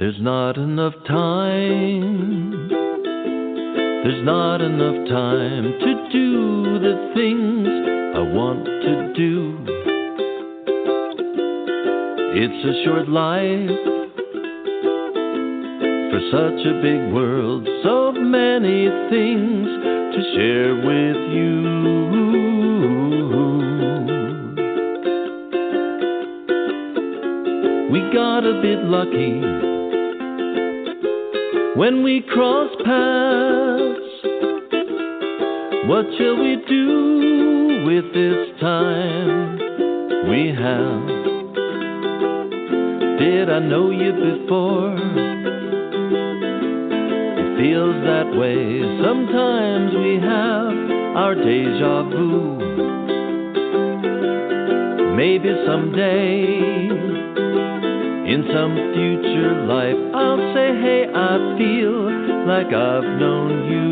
There's not enough time. There's not enough time to do the things I want to do. It's a short life for such a big world, so many things to share with you. We got a bit lucky when we crossed paths. What shall we do with this time we have? Did I know you before? It feels that way. Sometimes we have our deja vu. Maybe someday, in some future life, I'll say, hey, I feel like I've known you.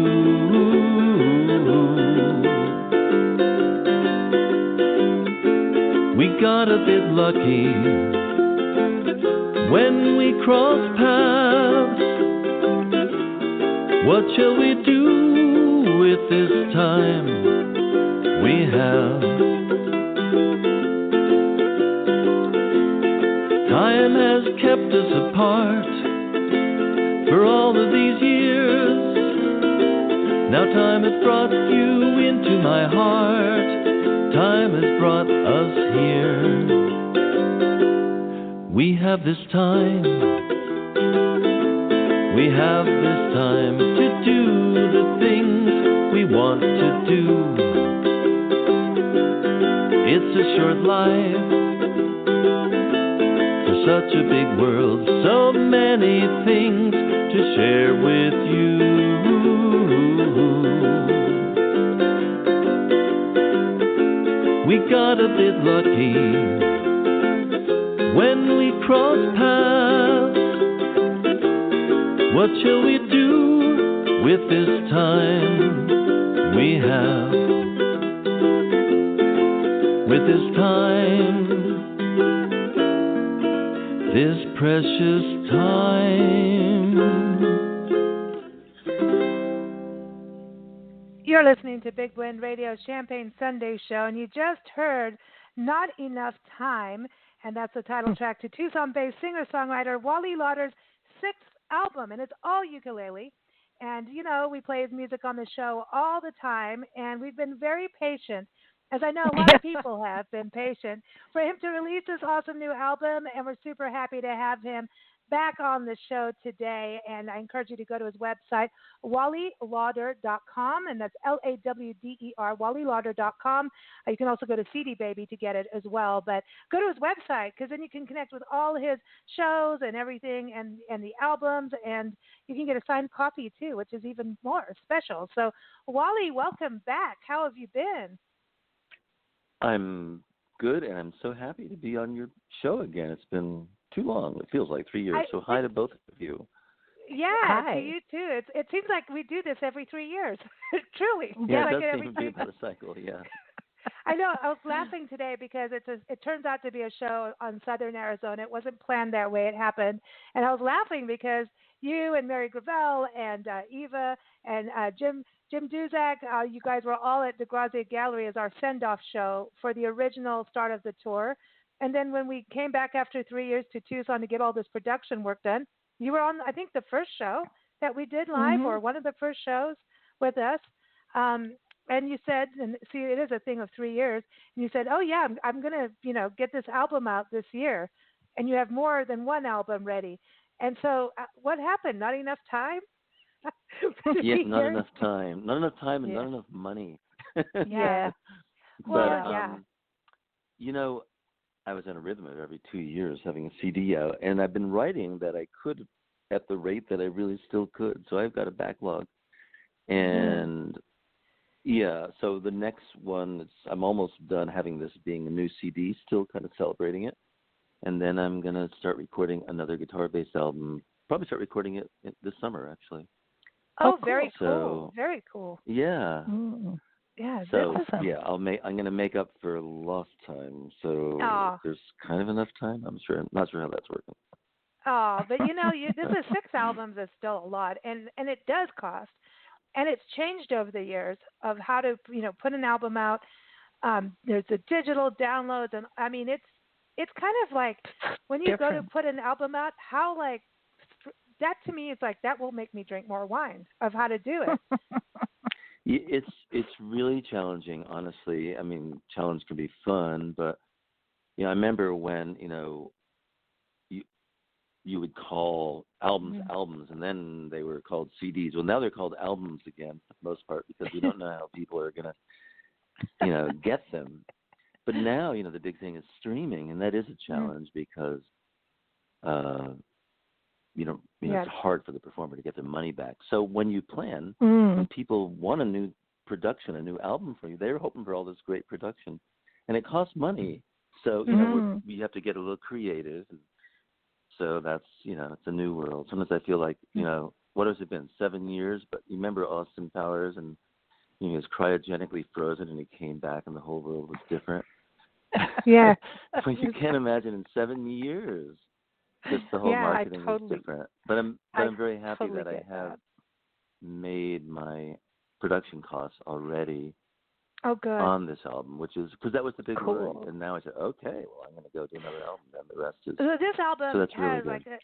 We got a bit lucky when we crossed paths. What shall we do with this time we have? Time has kept us apart for all of these years. Now time has brought you into my heart. Time has brought us here. We have this time. We have this time to do the things we want to do. It's a short life for such a big world, so many things to share with you. We got a bit lucky when we crossed paths. What shall we do with this time we have? With this time, this precious time. You're listening to Big Blend Radio Champagne Sunday Show, and you just heard Not Enough Time, and that's the title track to Tucson-based singer-songwriter Wally Lawder's sixth album, and it's all ukulele. And, you know, we play his music on the show all the time, and we've been very patient, as I know a lot of people have been patient, for him to release this awesome new album, and we're super happy to have him back on the show today. And I encourage you to go to his website, wallylawder.com, and that's Lawder, wallylawder.com. You can also go to CD Baby to get it as well, but go to his website, because then you can connect with all his shows and everything, and the albums, and you can get a signed copy too, which is even more special. So Wally, welcome back. How have you been? I'm good, and I'm so happy to be on your show again. It's been too long. It feels like 3 years. So hi to both of you. Yeah, hi. to you too. It seems like we do this every 3 years. Truly. Yeah, like it does every seem to be about a cycle, yeah. I know. I was laughing today because it turns out to be a show on Southern Arizona. It wasn't planned that way. It happened. And I was laughing because you and Mary Gravel and Eva and Jim Duzak, you guys were all at DeGrazia Gallery as our send-off show for the original start of the tour. And then when we came back after 3 years to Tucson to get all this production work done, you were on, I think, the first show that we did live, or one of the first shows with us. And you said, and see, it is a thing of 3 years. And you said, oh yeah, I'm going to, get this album out this year. And you have more than one album ready. And so what happened? Not enough time? Yeah, not enough time. Not enough time and not enough money. Yeah. But, yeah. I was in a rhythm of every 2 years having a CD out, and I've been writing that I could at the rate that I really still could. So I've got a backlog. And, so the next one, I'm almost done having this being a new CD, still kind of celebrating it. And then I'm going to start recording another guitar-based album, probably start recording it this summer, actually. Oh, very cool. So, very cool. Yeah. Yeah, so awesome. yeah, I'm going to make up for lost time. So there's kind of enough time. I'm not sure how that's working. Oh, but this is 6 albums is still a lot, and it does cost, and it's changed over the years of how to put an album out. There's the digital downloads, and I mean it's kind of like when you go to Different. put an album out, how like that to me is like that will make me drink more wine of how to do it. It's really challenging, honestly. I mean, challenge can be fun, but I remember when you you would call albums albums, and then they were called CDs. Well, now they're called albums again for the most part because we don't know how people are gonna get them. But now the big thing is streaming, and that is a challenge because it's hard for the performer to get their money back. So when you plan, when people want a new production, a new album for you, they're hoping for all this great production, and it costs money. So we have to get a little creative. And so that's it's a new world. Sometimes I feel like what has it been, 7 years? But you remember Austin Powers, and he was cryogenically frozen, and he came back, and the whole world was different. Yeah. But you can't imagine in 7 years. Just the whole marketing is different. But I'm very happy that I have made my production costs already on this album, which is because that was the big worry. And now I said, okay, well, I'm going to go do another album. Then the rest is. So this album that's has really good.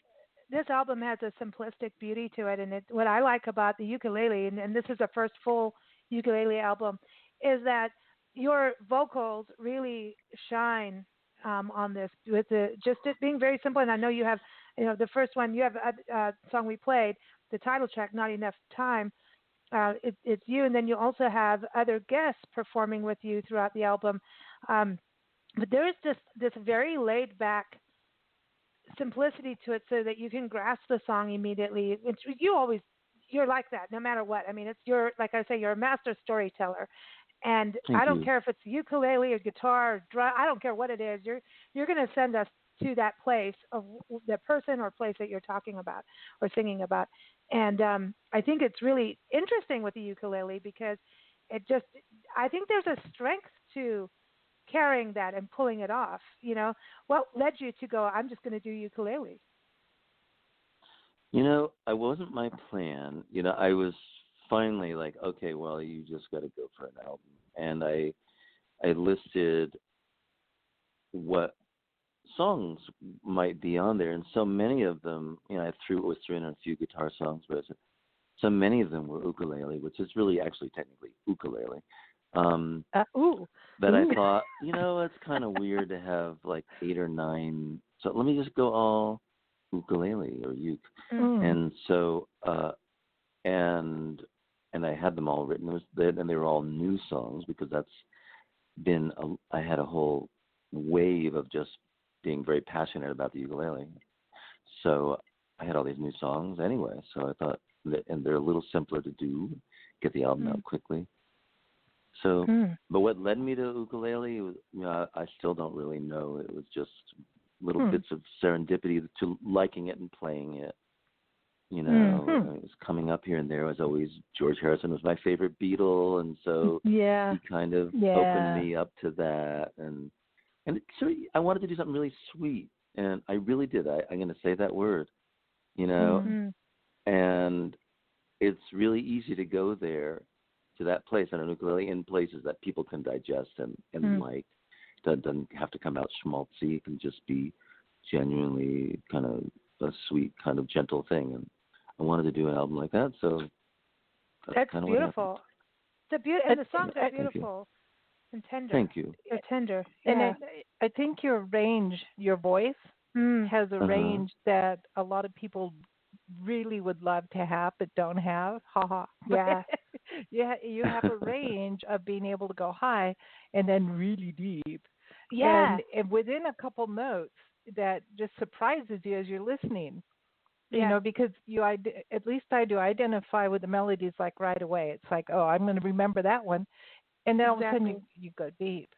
this album has a simplistic beauty to it, and what I like about the ukulele, and this is the first full ukulele album, is that your vocals really shine on this with just it being very simple. And I know you have, the first one, you have a song we played, the title track, Not Enough Time. It's you, and then you also have other guests performing with you throughout the album. But there is this very laid back simplicity to it, so that you can grasp the song immediately. You're like that no matter what. I mean, like I say, you're a master storyteller. And Thank I don't you. care if it's ukulele or guitar or drum. I don't care what it is. You're going to send us to that place of the person or place that you're talking about or singing about. And I think it's really interesting with the ukulele because I think there's a strength to carrying that and pulling it off. What led you to go, I'm just going to do ukulele? I wasn't my plan. I was finally like, okay, well, you just got to go for an album. And I listed what songs might be on there, and so many of them, I was throwing in a few guitar songs, but so many of them were ukulele, which is really actually technically ukulele. But I thought, it's kind of weird to have like 8 or 9. So let me just go all ukulele or uke. And so, and I had them all written. And they were all new songs because I had a whole wave of just being very passionate about the ukulele. So I had all these new songs anyway. So I thought, and they're a little simpler to do, get the album out quickly. So, but what led me to ukulele, I still don't really know. It was just little bits of serendipity to liking it and playing it. It was coming up here and there. As always, George Harrison was my favorite Beatle, and so he kind of opened me up to that. And so I wanted to do something really sweet, and I really did. I'm going to say that word, and it's really easy to go there to that place on an ukulele in places that people can digest and like. That doesn't have to come out schmaltzy. It can just be genuinely kind of a sweet, kind of gentle thing. And I wanted to do an album like that, so that's kind of beautiful. And the songs are beautiful and tender. Thank you. They're tender. And Yeah. I think your range, your voice, has a range that a lot of people really would love to have but don't have. Yeah. You have a range of being able to go high and then really deep. Yeah. And within a couple notes that just surprises you as you're listening. Because at least I do identify with the melodies like right away. It's like, oh, I'm going to remember that one. And then all of a sudden you go deep.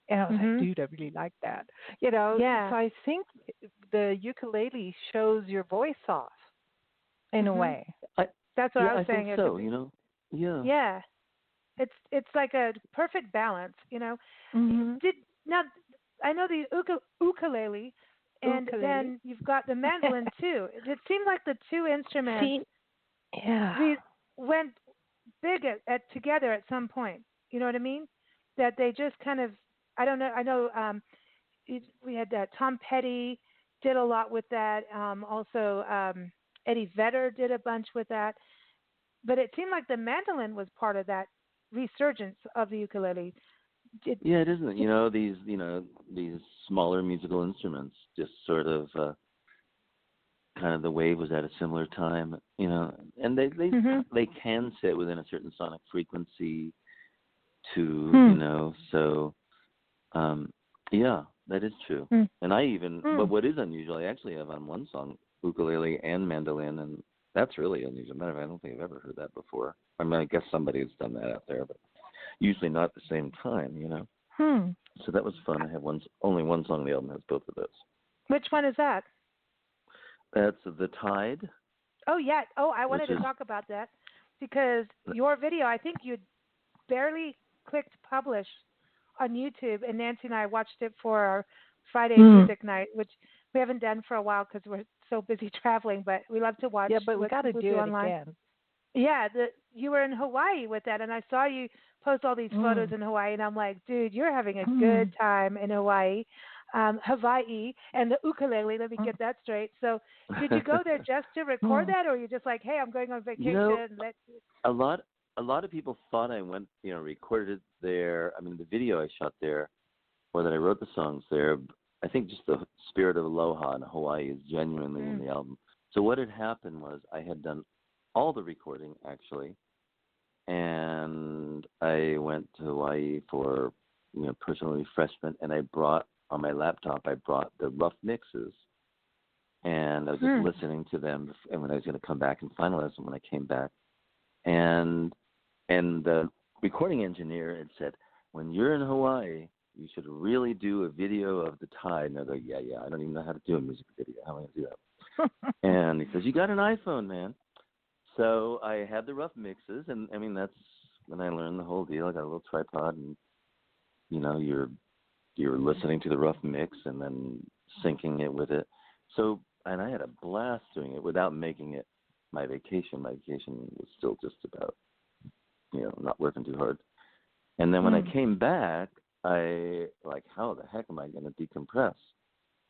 And I was like, dude, I really like that. Yeah. So I think the ukulele shows your voice off in a way. That's what I was saying. Think so, Yeah. Yeah. It's like a perfect balance, Now, I know the ukulele and then you've got the mandolin too. It seemed like the two instruments went big together at some point. You know what I mean? That they just kind of, I don't know. I know we had Tom Petty did a lot with that. Also, Eddie Vedder did a bunch with that. But it seemed like the mandolin was part of that resurgence of the ukulele. Yeah, it isn't. These smaller musical instruments just sort of kind of the wave was at a similar time, and they can sit within a certain sonic frequency too, so yeah, that is true. And I even, but what is unusual, I actually have on one song ukulele and mandolin, and that's really unusual. Matter of fact, I don't think I've ever heard that before. I mean, I guess somebody has done that out there, but usually not at the same time, So that was fun. I have only one song on the album has both of those. Which one is that? That's The Tide. Oh, yeah. Oh, I wanted to talk about that because your video, I think you barely clicked publish on YouTube, and Nancy and I watched it for our Friday music night, which we haven't done for a while because we're so busy traveling, but we love to watch. Yeah, but we got to do it online. Again. Yeah, you were in Hawaii with that, and I saw you post all these photos in Hawaii, and I'm like, dude, you're having a good time in Hawaii. Hawaii and the ukulele, let me get that straight. So did you go there just to record that, or are you just like, hey, I'm going on vacation? A lot of people thought I went, recorded it there. I mean, the video I shot there, or that I wrote the songs there, I think just the spirit of aloha in Hawaii is genuinely in the album. So what had happened was I had done all the recording, actually, and I went to Hawaii for, personal refreshment, and I brought, on my laptop, the rough mixes, and I was just listening to them, and when I was going to come back and finalize them when I came back, and the recording engineer had said, when you're in Hawaii, you should really do a video of The Tide. And I go, yeah, I don't even know how to do a music video. How am I going to do that? And he says, you got an iPhone, man. So I had the rough mixes, and I mean, that's when I learned the whole deal. I got a little tripod, and, you're listening to the rough mix and then syncing it with it. So, and I had a blast doing it without making it my vacation. My vacation was still just about, not working too hard. And then when I came back, I how the heck am I going to decompress?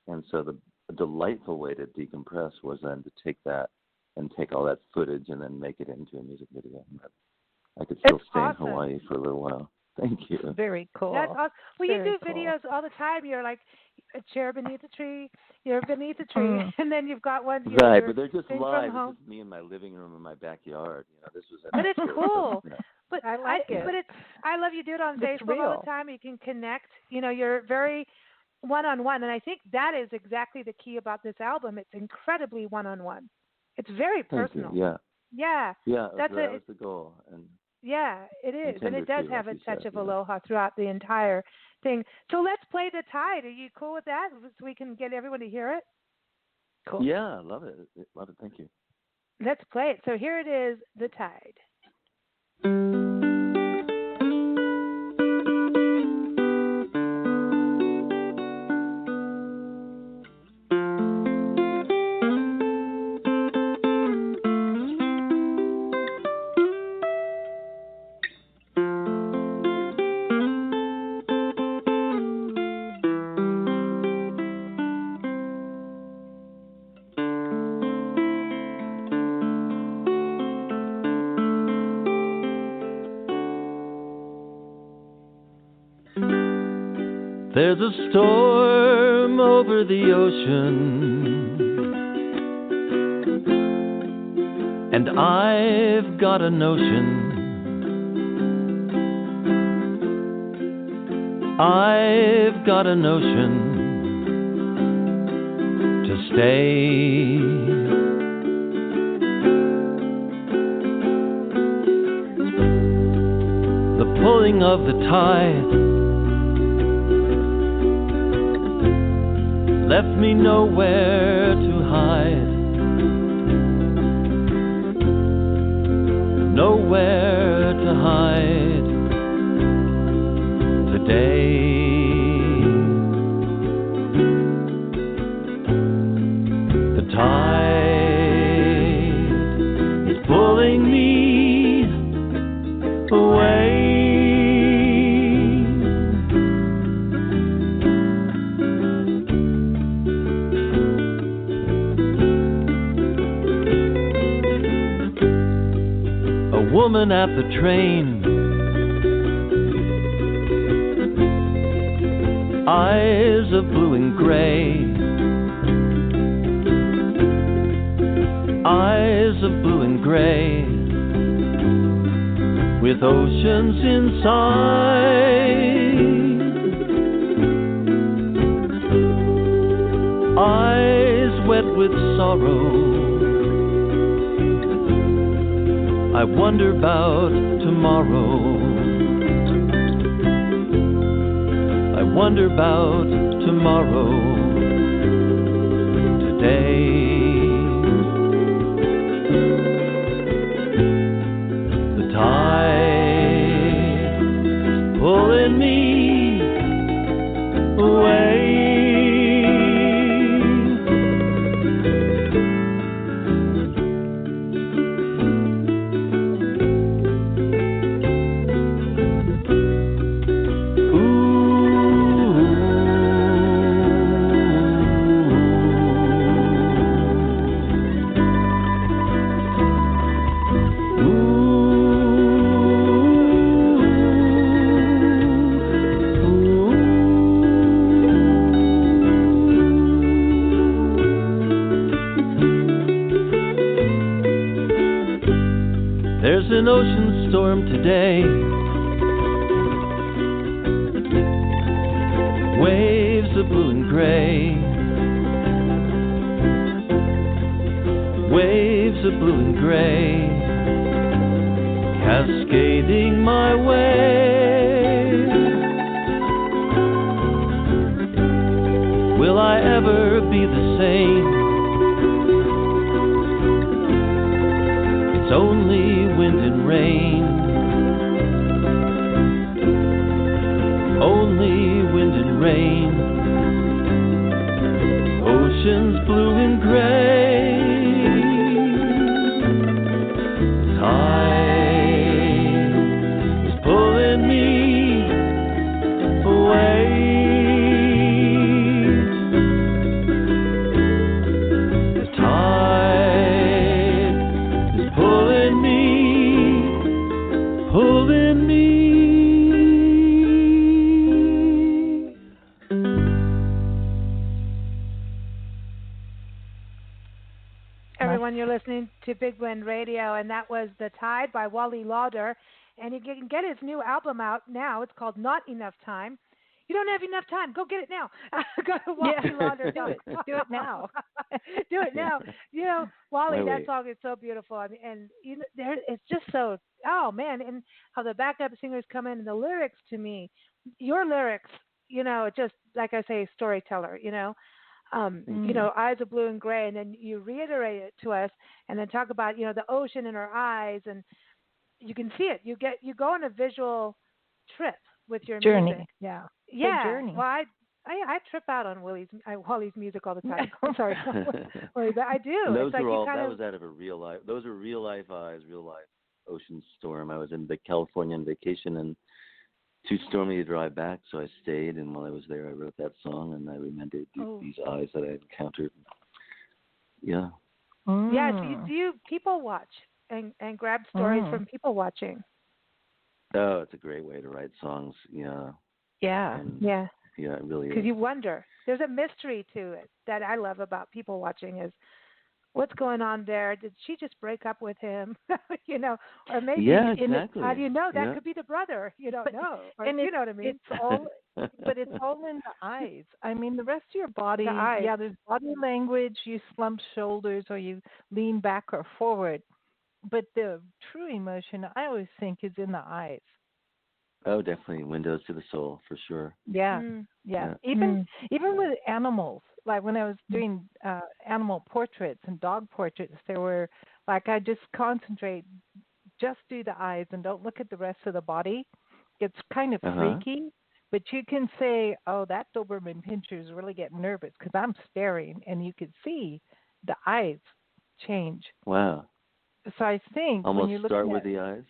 And so the delightful way to decompress was then to take that and take all that footage and then make it into a music video. I could still stay in Hawaii for a little while. Thank you. Very cool. That's awesome. Well, you do videos all the time. You're like a chair beneath a tree. You're beneath a tree, and then you've got one. Right, but they're just live. It's just me in my living room in my backyard. This was. But it's cool. But I like it. But I love you do it on Facebook all the time. You can connect. You're very one-on-one, and I think that is exactly the key about this album. It's incredibly one-on-one. It's very personal. Thank you. Yeah. Yeah. That was the goal. And yeah, it is, and it does have a touch of aloha throughout the entire thing. So let's play The Tide. Are you cool with that, so we can get everyone to hear it? Cool. Yeah, I love it. Thank you. Let's play it. So here it is, The Tide. There's a storm over the ocean, and I've got a notion. I've got a notion to stay. The pulling of the tide left me nowhere to hide, nowhere to hide today. woman at the train. Eyes of blue and gray. Eyes of blue and gray. With oceans inside. Eyes wet with sorrow. I wonder about tomorrow. I wonder about tomorrow. Today. The tide pulling me away. There's an ocean storm today. Waves of blue and gray. Waves of blue and gray. Cascading my way. Will I ever be the same? It's only wind and rain. Only wind and rain. Oceans blue and gray. Tide is pulling me away. The tide is pulling me. Everyone, you're listening to Big Blend Radio, and that was The Tide by Wally Lawder. And you can get his new album out now. It's called Not Enough Time. You don't have enough time. Go get it now. Go to Wally Lawder. Do it now. Do it now. You know, Wally, Wait. that song is so beautiful. I mean, and you know, it's just so, oh man, and how the backup singers come in and the lyrics to me, your lyrics, you know, just like I say, storyteller, you know. You know, eyes of blue and gray, and then you reiterate it to us, and then talk about, you know, the ocean in her eyes, and you can see it. You go on a visual trip with your journey. music. Yeah, Journey. Well, I trip out on Wally's music all the time. I'm sorry, Willie, but I do. And those it's like were all. you kind That of, was out of a real life. Those are real life eyes, real life ocean storm. I was in California on vacation and too stormy to drive back, so I stayed. And while I was there, I wrote that song, and I remembered these eyes that I encountered. Yeah. Yeah. Do you people watch and grab stories from people watching? Oh, it's a great way to write songs. Yeah. Yeah. And Yeah. Yeah, it really is. Because you wonder. There's a mystery to it that I love about people watching is what's going on there? Did she just break up with him? You know, or maybe exactly. How do you know that could be the brother? You don't know. Or, and you know what I mean? It's all, but it's all in the eyes. I mean, the rest of your body. The eyes. Yeah, there's body language. You slump shoulders or you lean back or forward, but the true emotion, I always think, is in the eyes. Oh, definitely. Windows to the soul, for sure. Yeah, yeah. Even with animals, like when I was doing animal portraits and dog portraits, there were like I just concentrate, just do the eyes and don't look at the rest of the body. It's kind of freaky, but you can say, "Oh, that Doberman Pinscher is really getting nervous because I'm staring," and you could see the eyes change. Wow. So I think almost when you look start at with the eyes,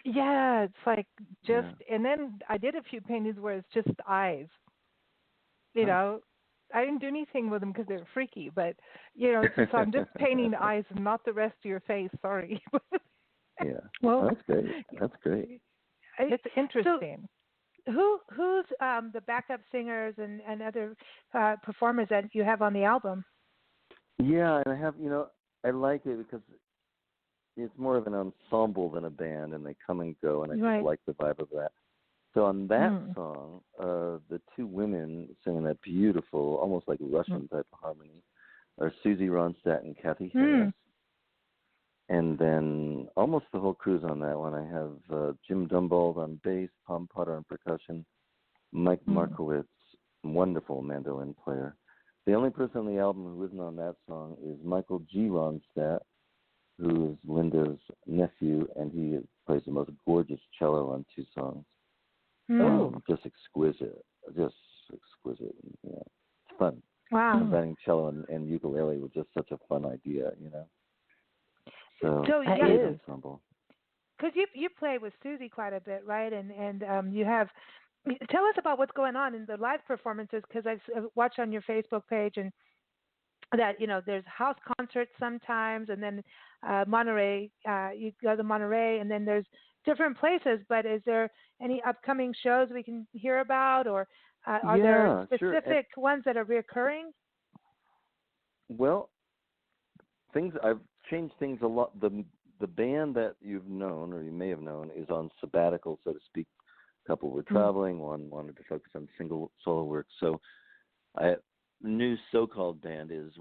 yeah, it's like just, and then I did a few paintings where it's just eyes. You know, I didn't do anything with them because they were freaky, but, you know, so I'm just painting eyes and not the rest of your face, sorry. Yeah. Well, Oh, that's great. That's great. it's interesting. So who's the backup singers and other performers that you have on the album? Yeah, and I have, I like it because it's more of an ensemble than a band, and they come and go, and I Right. just like the vibe of that. So on that song, the two women singing that beautiful, almost like Russian type of harmony, are Susie Ronstadt and Kathy Harris. And then almost the whole crew's on that one. I have Jim Dumbald on bass, Tom Potter on percussion, Mike Markowitz, wonderful mandolin player. The only person on the album who isn't on that song is Michael G. Ronstadt, who is Linda's nephew, and he plays the most gorgeous cello on two songs. Just exquisite. Yeah, it's fun. Wow. Combining cello and ukulele was just such a fun idea, So it is ensemble. Because you play with Susie quite a bit, right? And you have. Tell us about what's going on in the live performances, because I've watched on your Facebook page and that there's house concerts sometimes, and then Monterey. You go to Monterey, and then there's different places. But is there any upcoming shows we can hear about, or are there specific ones that are reoccurring? Well, I've changed things a lot. The band that you've known, or you may have known, is on sabbatical, so to speak. A couple were traveling, one wanted to focus on single solo work. So new so-called band is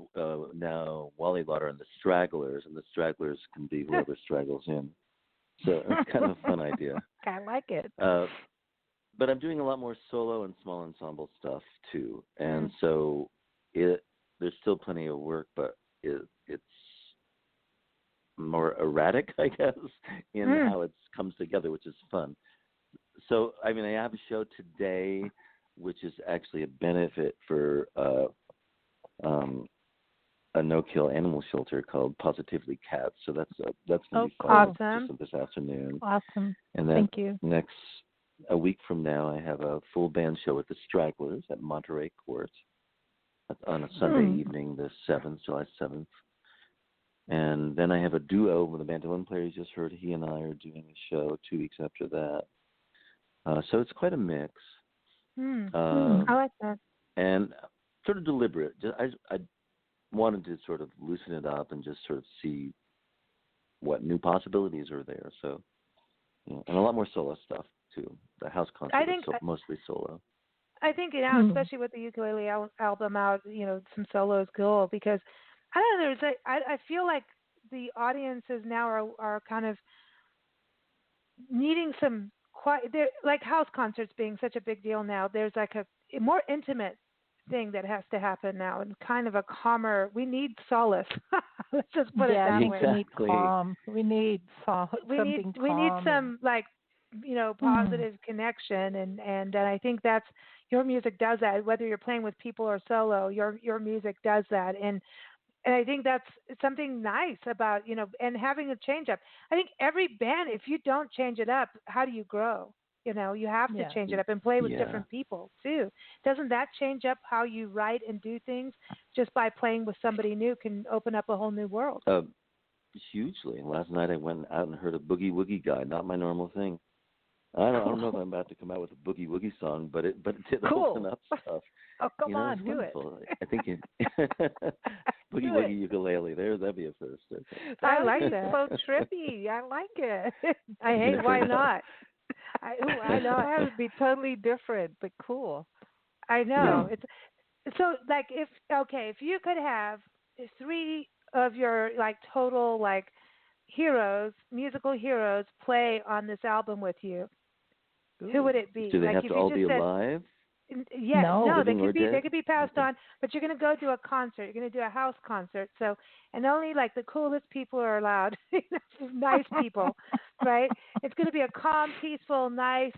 now Wally Lawder and the Stragglers, and the Stragglers can be whoever straggles in. So it's kind of a fun idea. I like it. But I'm doing a lot more solo and small ensemble stuff too, and so there's still plenty of work, but it's more erratic, I guess, in how it comes together, which is fun. So, I have a show today, which is actually a benefit for a no-kill animal shelter called Positively Cats. So that's going to be fun. Awesome. Just this afternoon. Awesome. And then Thank you. a week from now, I have a full band show with the Stragglers at Monterey Court. That's on a Sunday evening, the 7th, July 7th. And then I have a duo with the mandolin player you just heard. He and I are doing a show 2 weeks after that. So it's quite a mix. I like that. And sort of deliberate. I wanted to sort of loosen it up and just sort of see what new possibilities are there. So, and a lot more solo stuff too. The house concert is mostly solo. I think especially with the ukulele album out, some solo is cool, because I don't know. I feel like the audiences now are kind of needing some quiet. They're like house concerts being such a big deal now. There's like a more intimate thing that has to happen now, and kind of a calmer. We need solace. Let's just put it that way. We need calm. We need something calm. We need some positive connection, and I think that's your music does that. Whether you're playing with people or solo, your music does that, and I think that's something nice about and having a change up. I think every band, if you don't change it up, how do you grow? You have to change it up and play with different people too. Doesn't that change up how you write and do things? Just by playing with somebody new can open up a whole new world. Hugely. Last night I went out and heard a Boogie Woogie guy. Not my normal thing. I don't know if I'm about to come out with a Boogie Woogie song, but it did open up stuff. Oh, come on, do wonderful. I think Boogie Woogie ukulele. That'd be a first. Okay. I like that. So trippy. I like it. I hate. Why not? I know that would be totally different, but cool. I know. It's so like if you could have 3 of your total heroes, musical heroes, play on this album with you, who would it be? Do they have to all be alive? Yes, no, they could be passed on, but you're going to go do a concert. You're going to do a house concert. So, and only the coolest people are allowed, nice people, right? It's going to be a calm, peaceful, nice,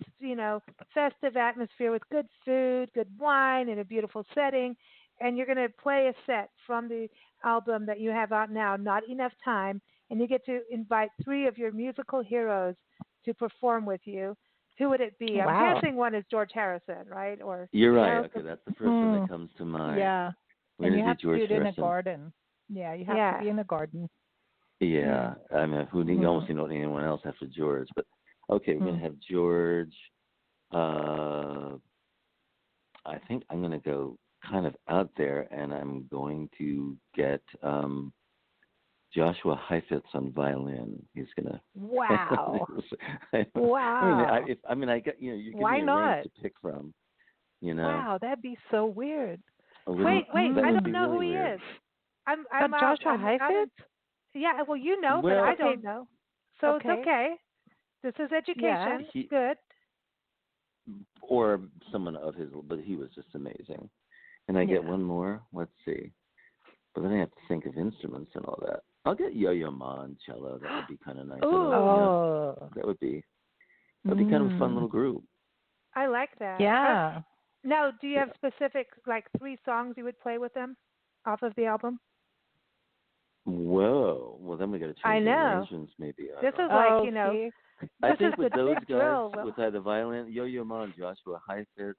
festive atmosphere with good food, good wine, and a beautiful setting. And you're going to play a set from the album that you have out now, Not Enough Time, and you get to invite 3 of your musical heroes to perform with you. Who would it be? I'm guessing one is George Harrison, right? Or you're right. Okay, that's the first one that comes to mind. Yeah, and you have to do it Harrison. in a garden. Yeah, you have to be in a garden. Yeah, I mean, you almost don't need anyone else after George. But okay, we're gonna have George. I think I'm gonna go kind of out there, and I'm going to get Joshua Heifetz on violin. He's gonna. Wow. Wow. I got you give Why me a not? range to pick from. Wow, that'd be so weird. Wait, I don't know who he is. I'm Joshua Heifetz? Yeah, well, you know, well, but I don't know. So it's okay. This is education. Yeah. Good. Or someone of his, but he was just amazing. And I get one more. Let's see. But then I have to think of instruments and all that. I'll get Yo-Yo Ma and cello. That would be kind of nice. Oh. That would be kind of a fun little group. I like that. Yeah. Now, do you have specific, like 3 songs you would play with them off of the album? Whoa. Well, then we got to change the arrangements maybe. This is see? I think with those guys, drill. with either violin, Yo-Yo Ma and Joshua Heifetz,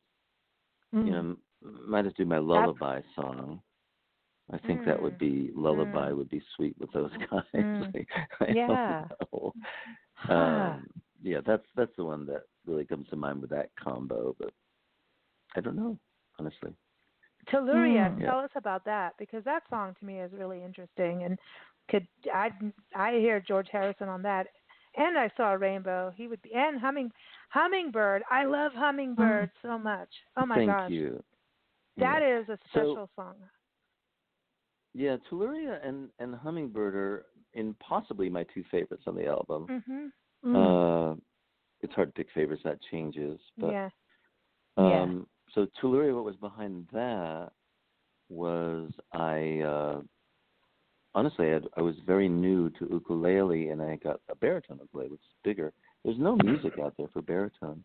might just do my lullaby song. I think that would be lullaby would be sweet with those guys. I don't know. Yeah, that's the one that really comes to mind with that combo. But I don't know, honestly. Telluria, tell us about that, because that song to me is really interesting, and I hear George Harrison on that, and I saw a rainbow. He would be, and Hummingbird. I love Hummingbird so much. Oh my gosh. Thank you. That is a special song. Yeah, Telluria and Hummingbird are in possibly my 2 favorites on the album. It's hard to pick favorites, that changes. But, so Telluria, what was behind that was honestly, I was very new to ukulele, and I got a baritone ukulele, which is bigger. There's no music out there for baritone.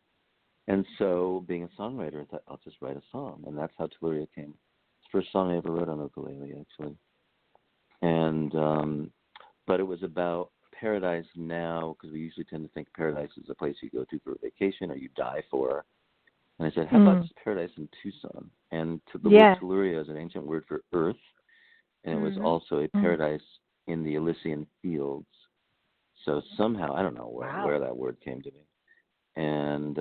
And so, being a songwriter, I thought, I'll just write a song. And that's how Telluria came. It's the first song I ever wrote on ukulele, actually. And, but it was about paradise now, because we usually tend to think paradise is a place you go to for a vacation or you die for. And I said, how about just paradise in Tucson? And the word Telluria is an ancient word for earth, and it was also a paradise in the Elysian fields. So somehow, I don't know where that word came to me. And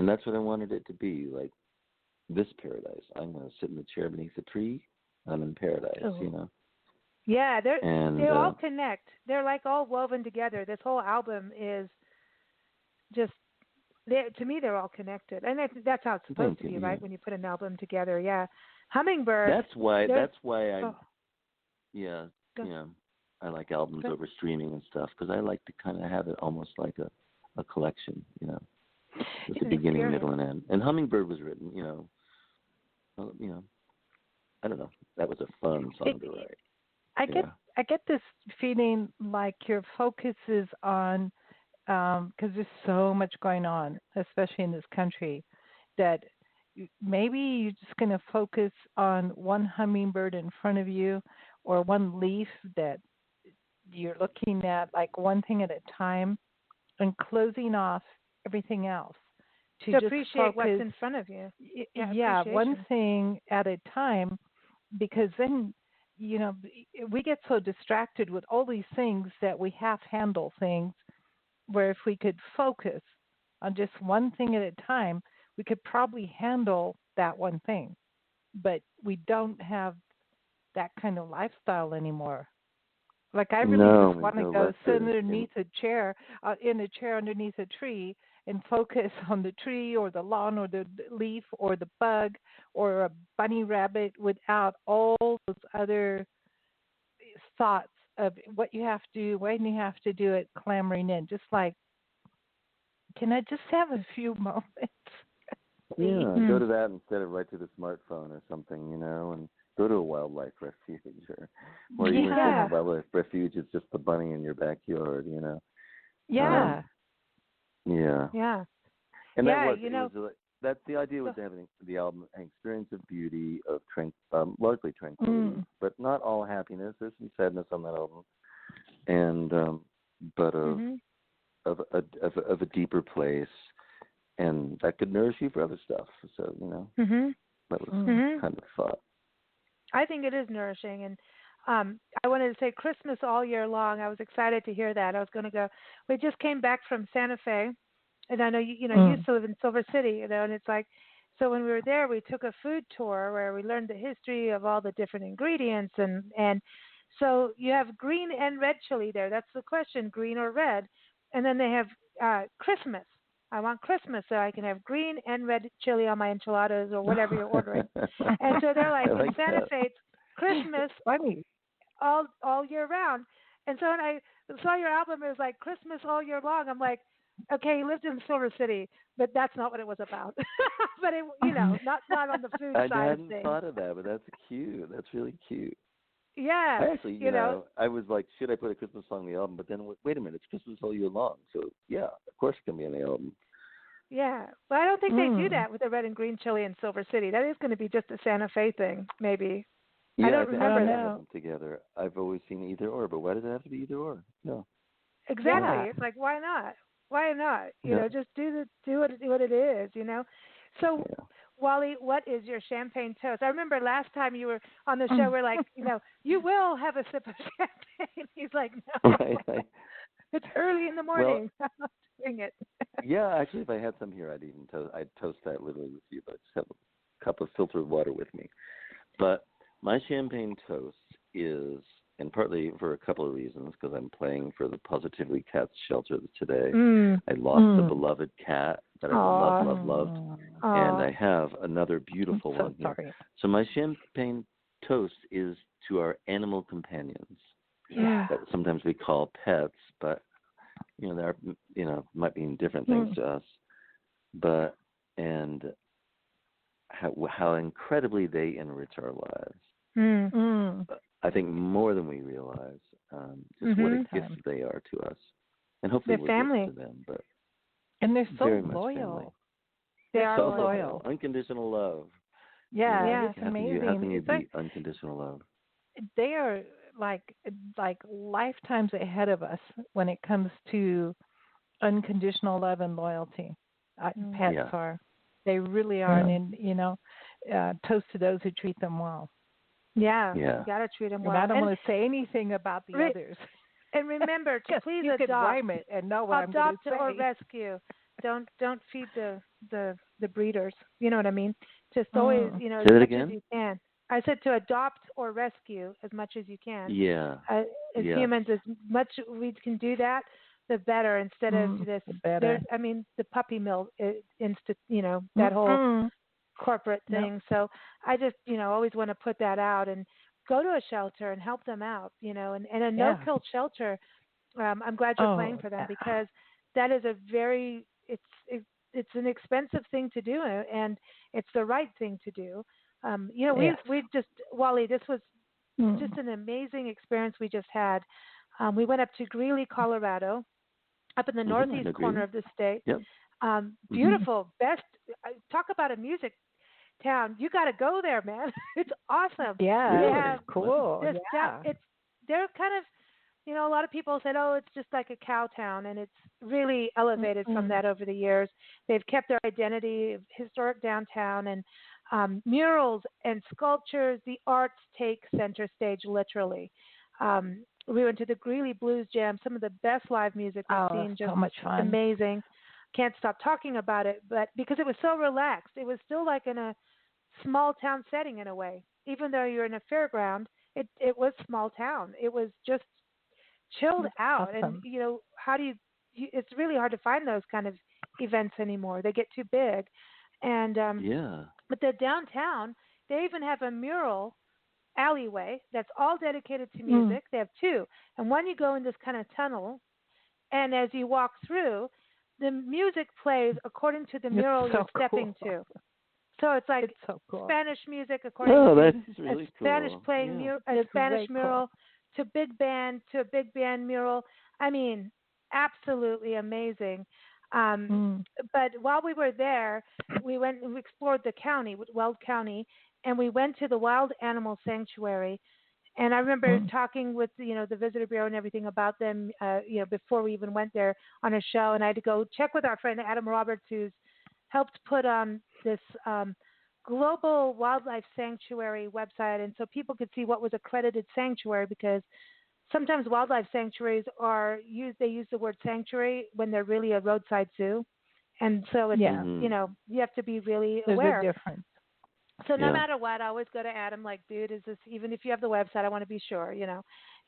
that's what I wanted it to be, like this paradise. I'm going to sit in the chair beneath a tree. I'm in paradise, Yeah, they all connect. They're like all woven together. This whole album is just, to me, they're all connected, and that's how it's supposed to be, right? When you put an album together, Hummingbird. That's why I like albums over streaming and stuff, because I like to kind of have it almost like a collection, with the beginning, middle, and end. And Hummingbird was written, I don't know. That was a fun song to write. I get this feeling like your focus is on, because there's so much going on, especially in this country, that maybe you're just going to focus on one hummingbird in front of you, or one leaf that you're looking at, like one thing at a time, and closing off everything else. To appreciate what's in front of you. Yeah, one thing at a time, because then, we get so distracted with all these things that we half-handle things, where if we could focus on just one thing at a time, we could probably handle that one thing. But we don't have that kind of lifestyle anymore. Like, I really just want to go sit underneath a chair, in a chair underneath a tree, and focus on the tree or the lawn or the leaf or the bug or a bunny rabbit, without all those other thoughts of what you have to do, when you have to do it, clamoring in. Just like, can I just have a few moments? Go to that instead of right to the smartphone or something, and go to a wildlife refuge, or even if it's a wildlife refuge, it's just the bunny in your backyard, Yeah. Yeah. And that's the idea, was having the album an experience of beauty, of largely tranquility, but not all happiness. There's some sadness on that album, and but of a deeper place, and that could nourish you for other stuff. So that was kind of thought. I think it is nourishing, and I wanted to say Christmas all year long. I was excited to hear that. I was going to go. We just came back from Santa Fe, and I know you used to live in Silver City, and it's like, so when we were there, we took a food tour where we learned the history of all the different ingredients, and so you have green and red chili there. That's the question, green or red, and then they have Christmas. I want Christmas, so I can have green and red chili on my enchiladas or whatever you're ordering. And so they're like, in Santa Fe, it's Christmas Funny. all year round. And so when I saw your album, it was like Christmas all year long. I'm like, okay, he lived in Silver City, but that's not what it was about. But it, not on the food side of things. I hadn't thought of that, but that's cute. That's really cute. Yeah. I actually, I was like, should I put a Christmas song on the album? But then, wait a minute, it's Christmas all year long. So, yeah, of course it can be on the album. Yeah. Well, I don't think they do that with the red and green chili in Silver City. That is going to be just a Santa Fe thing, maybe. Yeah, I don't remember that. Them together. I've always seen either or, but why does it have to be either or? No. Exactly. Yeah. It's like, why not? Why not? Just do what it is. So, Wally, what is your champagne toast? I remember last time you were on the show, we're like, you will have a sip of champagne. He's like, no, right. It's early in the morning. I'm not doing it. Yeah, actually, if I had some here, I'd toast that literally with you. But just have a cup of filtered water with me. But my champagne toast is, and partly for a couple of reasons, because I'm playing for the Positively Cats shelter today. I lost a beloved cat that I loved. And I have another beautiful one here. Sorry. So my champagne toast is to our animal companions. Yeah. That sometimes we call pets, but they're might mean different things to us. But how incredibly they enrich our lives. I think more than we realize, just what a gift they are to us, and hopefully we're family gifts to them. And they're so very loyal. They are so loyal. Unconditional love. Yeah, it's how amazing. Can you beat unconditional love? They are like lifetimes ahead of us when it comes to unconditional love and loyalty. Pets are. They really are. And toast to those who treat them well. Yeah. You gotta treat them well. I don't want to say anything about the others. And remember to please you adopt. can rhyme it and know what I'm going to say. Adopt or rescue. Don't feed the breeders. You know what I mean? Just always, Say as that much again? as you can. I said to adopt or rescue as much as you can. Yeah. As humans, as much we can do that, the better. Instead of this, the puppy mill that whole corporate thing. So I just, always want to put that out and go to a shelter and help them out, and a no-kill shelter. I'm glad you're playing for them because that is it's an expensive thing to do and it's the right thing to do. We just, Wally, this was just an amazing experience we just had. We went up to Greeley, Colorado, up in the northeast corner of the state. Yep. Beautiful, best. Talk about a music town. You got to go there, man. It's awesome. Yeah, cool. They're kind of, a lot of people said, oh, it's just like a cow town, and it's really elevated from that over the years. They've kept their identity of historic downtown, and murals and sculptures. The arts take center stage, literally. We went to the Greeley Blues Jam, some of the best live music we've seen. Just so much fun. Amazing. Can't stop talking about it, but because it was so relaxed, it was still like in a small town setting in a way. Even though you're in a fairground, it was small town. It was just chilled out. Awesome. And how do you it's really hard to find those kind of events anymore. They get too big. And but the downtown, they even have a mural alleyway that's all dedicated to music. They have two, and one you go in this kind of tunnel, and as you walk through, the music plays according to the mural you're stepping to. So it's like so cool. Spanish music according to that's really cool. Spanish playing a Spanish mural to big band mural. I mean, absolutely amazing. But while we were there, we went and explored the county, Weld County, and we went to the Wild Animal Sanctuary. And I remember talking with the Visitor Bureau and everything about them, before we even went there on a show. And I had to go check with our friend Adam Roberts, who's helped put on this global wildlife sanctuary website, and so people could see what was accredited sanctuary, because sometimes wildlife sanctuaries they use the word sanctuary when they're really a roadside zoo, and so it's you have to be really aware. There's a difference. So no matter what, I always go to Adam like, dude, is this, even if you have the website, I want to be sure,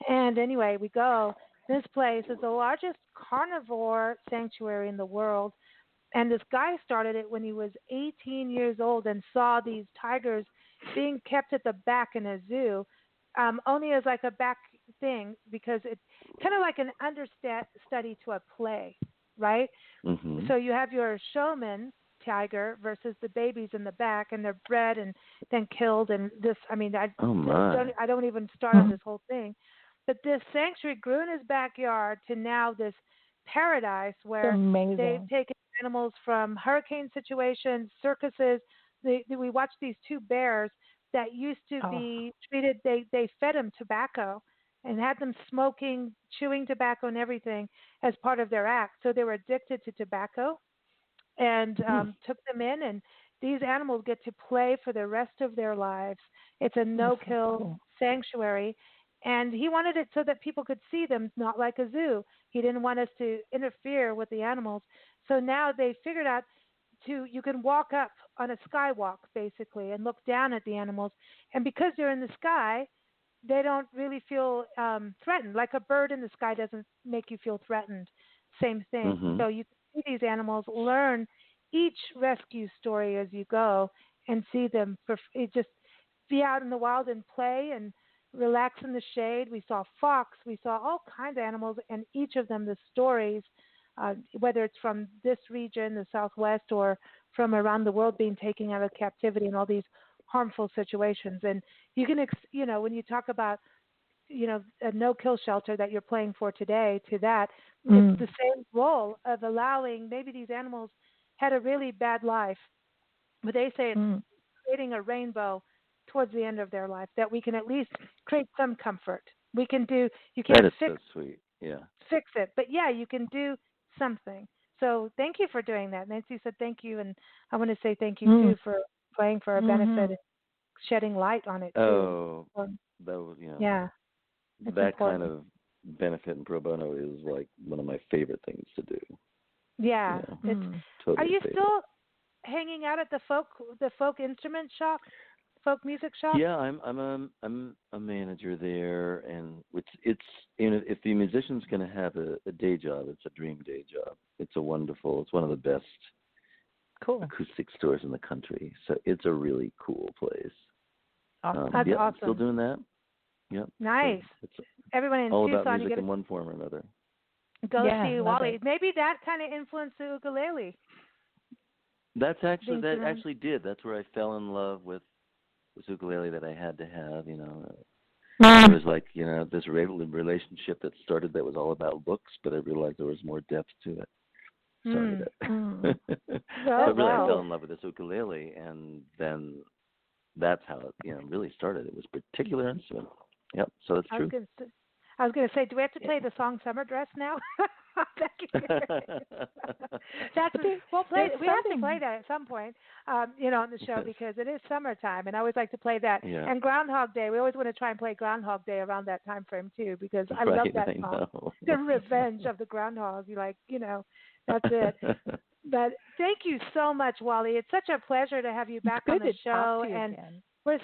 And anyway, we go. This place is the largest carnivore sanctuary in the world. And this guy started it when he was 18 years old and saw these tigers being kept at the back in a zoo, only as like a back thing, because it's kind of like an understudy to a play, right? Mm-hmm. So you have your showman tiger versus the babies in the back, and they're bred and then killed. And this, I mean, I don't even start on this whole thing. But this sanctuary grew in his backyard to now this paradise where they've taken animals from hurricane situations, circuses. We watched these two bears that used to be treated, they fed them tobacco and had them smoking, chewing tobacco and everything as part of their act. So they were addicted to tobacco, and took them in, and these animals get to play for the rest of their lives. It's a no-kill sanctuary, and he wanted it so that people could see them, not like a zoo. He didn't want us to interfere with the animals. So now they figured out you can walk up on a skywalk, basically, and look down at the animals, and because they're in the sky, they don't really feel threatened. Like a bird in the sky doesn't make you feel threatened. Same thing. Mm-hmm. So you see these animals, learn each rescue story as you go, and see them just be out in the wild and play and relax in the shade. We saw fox, we saw all kinds of animals, and each of them, the stories, whether it's from this region, the Southwest, or from around the world, being taken out of captivity in all these harmful situations. And you can, when you talk about a no-kill shelter that you're playing for today, to that, it's the same role of allowing, maybe these animals had a really bad life, but they say it's creating a rainbow towards the end of their life, that we can at least create some comfort. We can do, you can't fix it, but you can do something. So thank you for doing that. Nancy said thank you, and I want to say thank you too for playing for our benefit and shedding light on it too. That was, that kind of benefit in pro bono is like one of my favorite things to do. Yeah, it's totally. Are you favorite. still hanging out at the folk instrument shop, folk music shop? Yeah, I'm a manager there, and it's if the musician's going to have a day job, it's a dream day job. It's one of the best acoustic stores in the country. So it's a really cool place. Awesome. That's awesome. I'm still doing that. Yep. Nice. So everyone in all Tucson, about music in one form or another. Go see Wally. Maybe that kind of influenced the ukulele. That actually did. That's where I fell in love with this ukulele that I had to have. It was like this relationship that started that was all about looks, but I realized there was more depth to it. But really, I fell in love with this ukulele, and then that's how it really started. It was a particular instrument. Yep, so that's true. I was going to say, do we have to play the song "Summer Dress" now? We have to play that at some point, on the show, because it is summertime, and I always like to play that. Yeah. And Groundhog Day, we always want to try and play Groundhog Day around that time frame too, because I love that song. The revenge of the groundhog. That's it. But thank you so much, Wally. It's such a pleasure to have you back on the show, and again. we're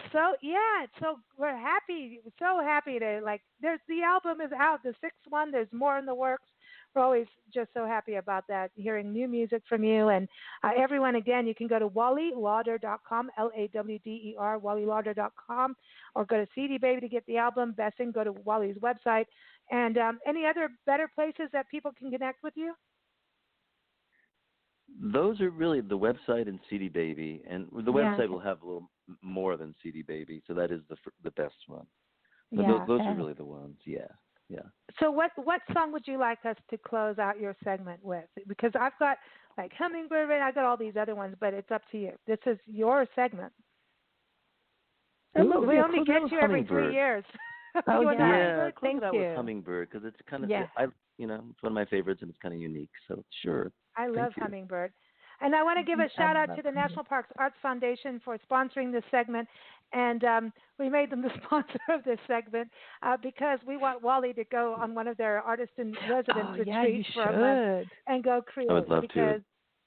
we're happy, so happy to the album is out, the sixth one. There's more in the works. We're always just so happy about that, hearing new music from you. And everyone, again, you can go to WallyLawder.com, LAWDER, WallyLawder.com, or go to CD Baby to get the album. Best thing, go to Wally's website. And any other better places that people can connect with you? Those are really the website and CD Baby, and the website will have a little more than CD Baby, so that is the best one. But those are really the ones. Yeah. So what song would you like us to close out your segment with? Because I've got Hummingbird, I got all these other ones, but it's up to you. This is your segment. We only get you every 3 years. Close Thank it out you. with Hummingbird, because it's kind of it's one of my favorites, and it's kind of unique. So sure. I love Hummingbird. And I want to give a shout out to the National Parks Arts Foundation for sponsoring this segment. And we made them the sponsor of this segment because we want Wally to go on one of their artist in residence retreats for a month and go create. I would love to.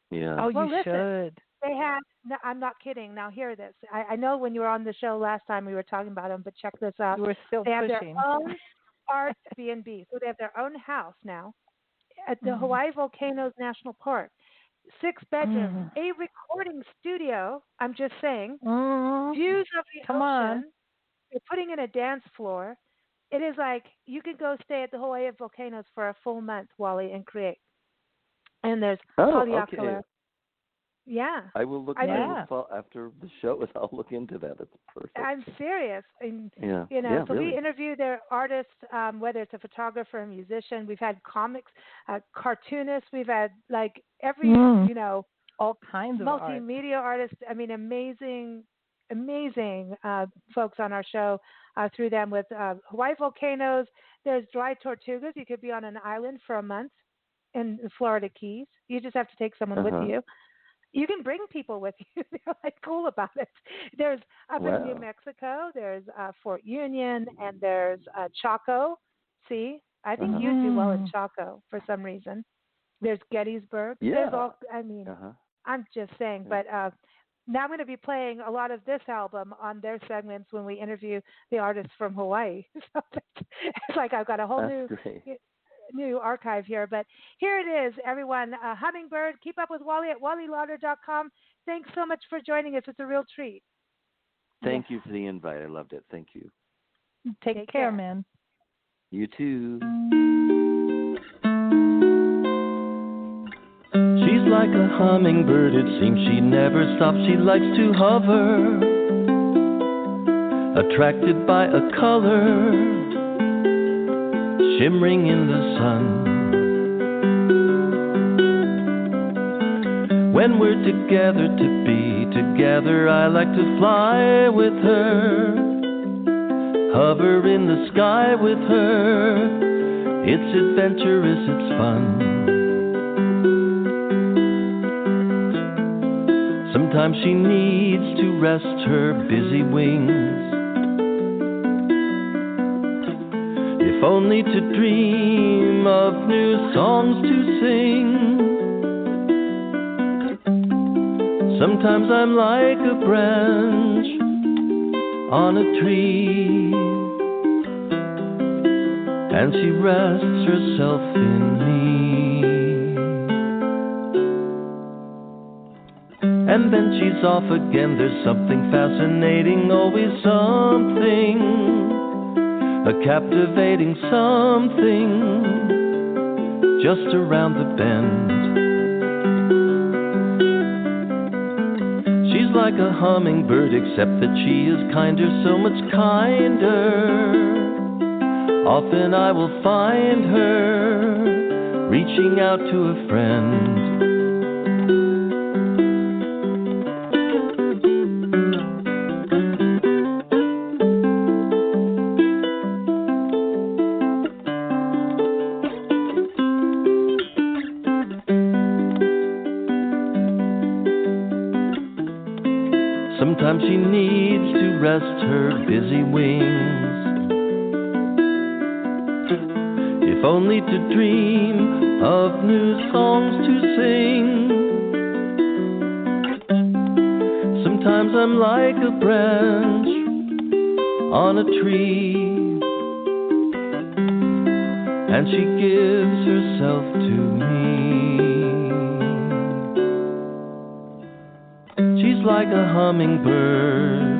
Yeah. Oh, well, you should. They have. No, I'm not kidding. Now hear this. I know when you were on the show last time we were talking about them, but check this out. You were still they pushing. have their own art B&B, so they have their own house now at the Hawaii Volcanoes National Park. 6 bedrooms, a recording studio. I'm just saying. Views of the ocean. They're putting in a dance floor. It is like you could go stay at the Hawaii Volcanoes for a full month, Wally, and create. And there's polyocular. Okay. Yeah. I will look after the show. I'll look into that. It's perfect. I'm serious. And, so really. We interview their artists, whether it's a photographer, a musician. We've had comics, cartoonists. We've had like every, all kinds of multimedia artists. I mean, amazing folks on our show through them with Hawaii Volcanoes. There's dry tortugas. You could be on an island for a month in the Florida Keys. You just have to take someone with you. You can bring people with you. They're like cool about it. There's up in New Mexico. There's Fort Union, and there's Chaco. See, I think you'd do well in Chaco for some reason. There's Gettysburg. Yeah. There's all. I mean, I'm just saying. But now I'm going to be playing a lot of this album on their segments when we interview the artists from Hawaii. So it's like I've got a whole new archive here, but here it is, everyone. Hummingbird, keep up with Wally at wallylawder.com. Thanks so much for joining us. It's a real treat. Thank you for the invite. I loved it. Thank you. Take care, man. You too. She's like a hummingbird. It seems she never stops. She likes to hover, attracted by a color shimmering in the sun. When we're together to be together, I like to fly with her, hover in the sky with her. It's adventurous, it's fun. Sometimes she needs to rest her busy wings, if only to dream of new songs to sing. Sometimes I'm like a branch on a tree, and she rests herself in me. And then she's off again. There's something fascinating, always something, a captivating something just around the bend. She's like a hummingbird, except that she is kinder, so much kinder. Often I will find her reaching out to a friend. Sometimes she needs to rest her busy wings, if only to dream of new songs to sing. Sometimes I'm like a branch on a tree, and she gives herself to me. She's like a hummingbird,